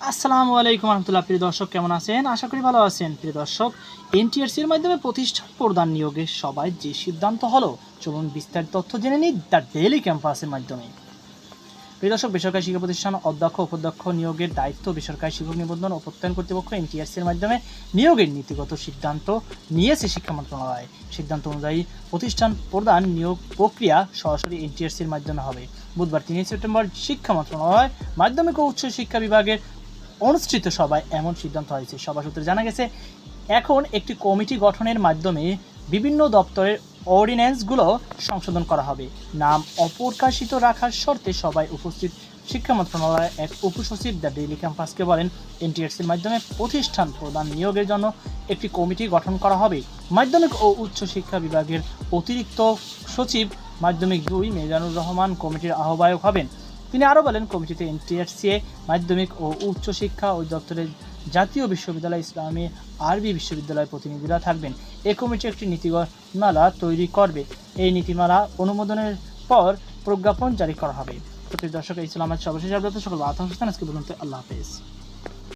আসসালামু আলাইকুম রহমতুল্লাহ। প্রিয় দর্শক, কেমন আছেন? আশা করি ভালো আছেন। প্রিয় দর্শক, এনটিআরসির মাধ্যমে প্রতিষ্ঠান প্রদান নিয়োগের সবাই যে সিদ্ধান্ত হলো, চলুন বিস্তারিত তথ্য জেনে নিই দ্য ডেইলি ক্যাম্পাসের মাধ্যমে। প্রিয় দর্শক, বেসরকারি শিক্ষা প্রতিষ্ঠান অধ্যক্ষ উপাধ্যক্ষ নিয়োগের দায়িত্ব বেসরকারি শিক্ষক নিবন্ধন ও প্রত্যয়ন কর্তৃপক্ষ এনটিআরসির মাধ্যমে নিয়োগের নীতিগত সিদ্ধান্ত নিয়েছে শিক্ষা মন্ত্রণালয়। সিদ্ধান্ত অনুযায়ী প্রতিষ্ঠান প্রদান নিয়োগ প্রক্রিয়া সরাসরি এনটিআরসির মাধ্যমে হবে। বুধবার ৩ সেপ্টেম্বর শিক্ষা মন্ত্রণালয় মাধ্যমিক ও উচ্চ শিক্ষা বিভাগের অনুষ্ঠিত সভায় এমন সিদ্ধান্ত হয়েছে। সভা সূত্রে জানা গেছে, এখন একটি কমিটি গঠনের মাধ্যমে বিভিন্ন দপ্তরের অর্ডিন্যান্সগুলো সংশোধন করা হবে। নাম অপ্রকাশিত রাখার শর্তে সবাই উপস্থিত শিক্ষা মন্ত্রণালয়ের এক উপসচিব দ্য ডেইলি ক্যাম্পাসকে বলেন, এনটিআরসির মাধ্যমে প্রতিষ্ঠান প্রদান নিয়োগের জন্য একটি কমিটি গঠন করা হবে। মাধ্যমিক ও উচ্চ শিক্ষা বিভাগের অতিরিক্ত সচিব মাধ্যমিক 2 মিজানুর রহমান কমিটির আহ্বায়ক হবেন। তিনি আরও বলেন, কমিটিতে এনটিআরসি মাধ্যমিক ও উচ্চ শিক্ষা অধিদপ্তরের জাতীয় বিশ্ববিদ্যালয়, ইসলামী আরবি বিশ্ববিদ্যালয়ের প্রতিনিধিরা থাকবেন। এই কমিটি একটি নীতিমালা তৈরি করবে। এই নীতিমালা অনুমোদনের পর প্রজ্ঞাপন জারি করা হবে। তো প্রিয় দর্শক, এই ছিল আমার সর্বশেষ আপডেট। সকল আজকে বলুন, আল্লাহ হাফেজ।